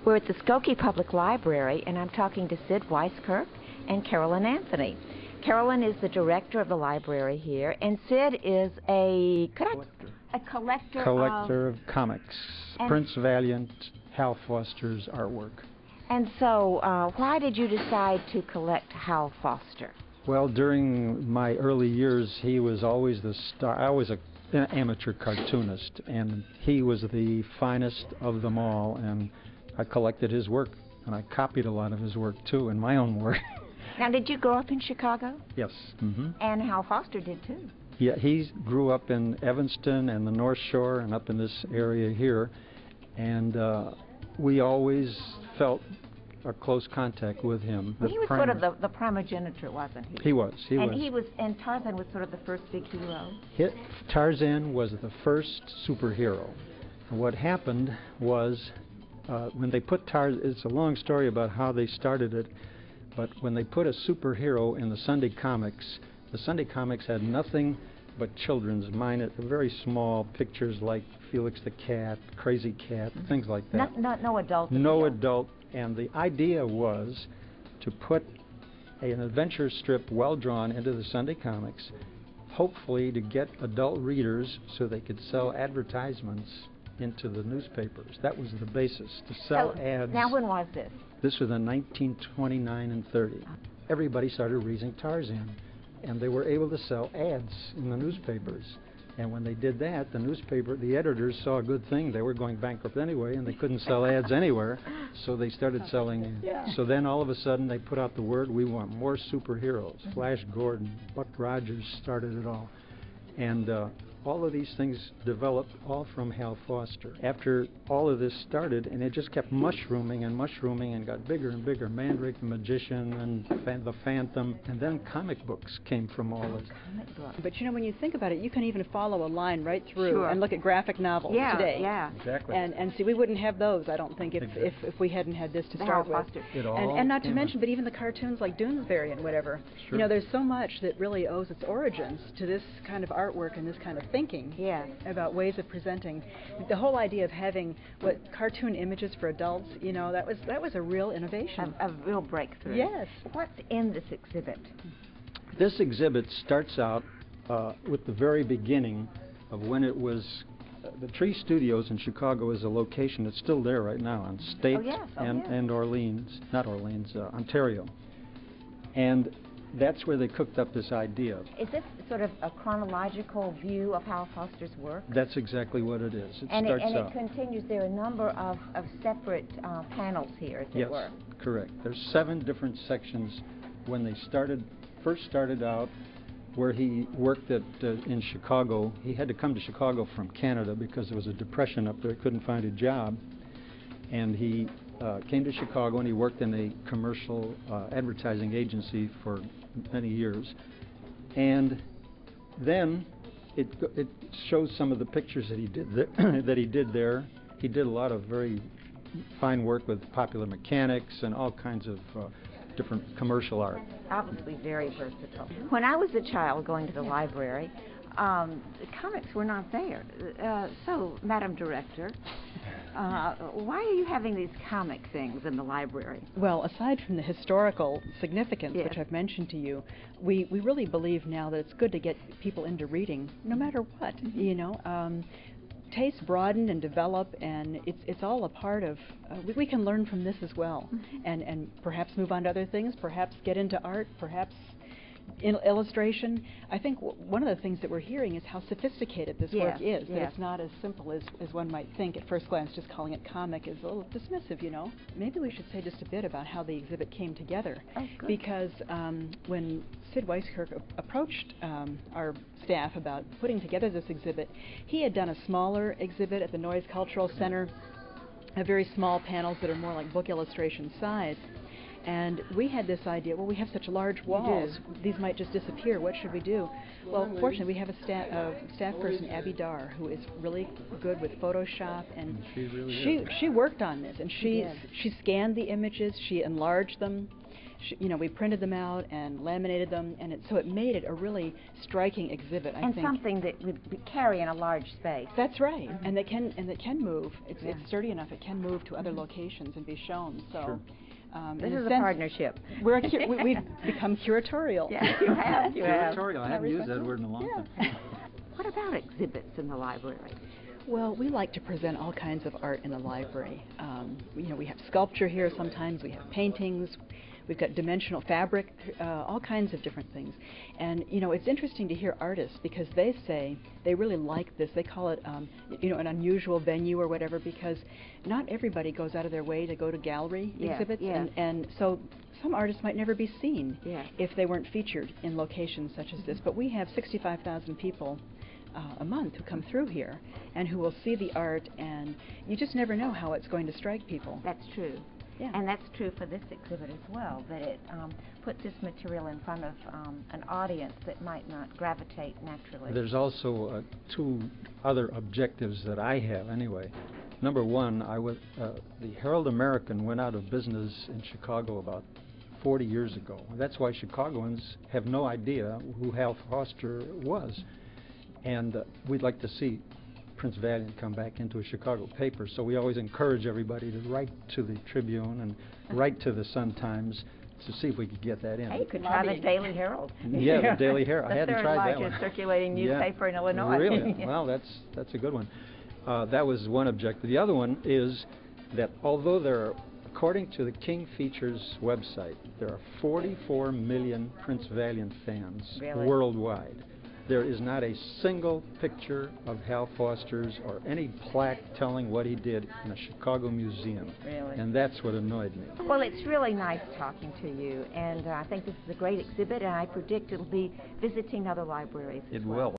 We're at the Skokie Public Library, and I'm talking to Sid Weiskirk and Carolyn Anthony. Carolyn is the director of the library here, and Sid is a collector of comics. Prince Valiant, Hal Foster's artwork. And so, why did you decide to collect Hal Foster? Well, during my early years, he was always the star. I was an amateur cartoonist, and he was the finest of them all, and I collected his work, and I copied a lot of his work, too, in my own work. Now, did you grow up in Chicago? Yes. Mm-hmm. And Hal Foster did, too. Yeah, he grew up in Evanston and the North Shore and up in this area here, and we always felt a close contact with him. Well, he was sort of the primogenitor, wasn't he? He was. And Tarzan was sort of the first big hero. Tarzan was the first superhero. And what happened was, when they put Tarzan, it's a long story about how they started it, but when they put a superhero in the Sunday comics had nothing but children's, very small pictures like Felix the Cat, Crazy Cat, things like that. No adult. No adult. And the idea was to put an adventure strip well drawn into the Sunday comics, hopefully to get adult readers so they could sell advertisements into the newspapers. That was the basis, to sell ads. Now, when was this? This was in 1929 and 30. Everybody started reading Tarzan, and they were able to sell ads in the newspapers. And when they did that, the editors saw a good thing. They were going bankrupt anyway, and they couldn't sell ads anywhere, so they started selling. Yeah. So then all of a sudden they put out the word, we want more superheroes. Flash Gordon, Buck Rogers started it all. And all of these things developed all from Hal Foster. After all of this started, and it just kept mushrooming and got bigger and bigger. Mandrake the Magician and the Phantom, and then comic books came from all this. But you know, when you think about it, you can even follow a line right through Sure. and look at graphic novels today. Yeah, exactly. And see, we wouldn't have those, I don't think, if we hadn't had this to start with. And not to mention, but even the cartoons like Doonesbury and whatever. Sure. You know, there's so much that really owes its origins to this kind of artwork and this kind of thinking about ways of presenting. The whole idea of having cartoon images for adults, you know, that was a real innovation. A real breakthrough. Yes. What's in this exhibit? This exhibit starts out with the very beginning of when it was the Tree Studios in Chicago is a location that's still there right now on State and Ontario. And that's where they cooked up this idea. Is this sort of a chronological view of Hal Foster's work? That's exactly what it is. It continues. There are a number of separate panels here, as it were. Yes, correct. There's 7 different sections. When they first started out, where he worked in Chicago, he had to come to Chicago from Canada because there was a depression up there. He couldn't find a job. And he came to Chicago, and he worked in a commercial advertising agency for many years. And then it shows some of the pictures that he did there. He did a lot of very fine work with Popular Mechanics and all kinds of different commercial art. Obviously very versatile. When I was a child going to the library, comics were not there. So, Madam Director, why are you having these comic things in the library? Well, aside from the historical significance, which I've mentioned to you, we really believe now that it's good to get people into reading, no matter what, you know. Tastes broaden and develop, and it's all a part of, we can learn from this as well, and perhaps move on to other things, perhaps get into art, perhaps in illustration. I think one of the things that we're hearing is how sophisticated this work is, that it's not as simple as one might think at first glance. Just calling it comic is a little dismissive, you know. Maybe we should say just a bit about how the exhibit came together. Oh, good. Because when Sid Weiskirk approached our staff about putting together this exhibit, he had done a smaller exhibit at the Noyes Cultural Center, very small panels that are more like book illustration size. And we had this idea, well, we have such large walls, these might just disappear, what should we do? Well, fortunately, we have a staff person, Abby Darr, who is really good with Photoshop, and she worked on this, and she scanned the images, she enlarged them, we printed them out and laminated them, and so it made it a really striking exhibit, I and think. something that would carry in a large space. That's right, and that can move. It's sturdy enough; it can move to other locations and be shown. So. Sure. This is a sense, partnership. We've become curatorial. Yes, you have. You have. Curatorial. I haven't used that word in a long time. What about exhibits in the library? Well, we like to present all kinds of art in the library. We have sculpture here sometimes, we have paintings, we've got dimensional fabric, all kinds of different things. And, it's interesting to hear artists because they say they really like this. They call it, an unusual venue or whatever, because not everybody goes out of their way to go to gallery exhibits. Yeah. And so some artists might never be seen Yeah. if they weren't featured in locations such as this. But we have 65,000 people a month who come through here and who will see the art, and you just never know how it's going to strike people. That's true. Yeah. And that's true for this exhibit as well, that it puts this material in front of an audience that might not gravitate naturally. There's also two other objectives that I have anyway. Number one, the Herald American went out of business in Chicago about 40 years ago. That's why Chicagoans have no idea who Hal Foster was. And we'd like to see Prince Valiant come back into a Chicago paper, so we always encourage everybody to write to the Tribune and write to the Sun-Times to see if we could get that in. Hey, you could try the Daily Herald. Yeah, the Daily Herald. I hadn't tried that one. The third largest circulating newspaper in Illinois. Really? Well, that's a good one. That was one objective. The other one is that although there are, according to the King Features website, there are 44 million Prince Valiant fans worldwide. There is not a single picture of Hal Foster's or any plaque telling what he did in a Chicago museum. Really? And that's what annoyed me. Well, it's really nice talking to you, and I think this is a great exhibit, and I predict it'll be visiting other libraries as well. It will.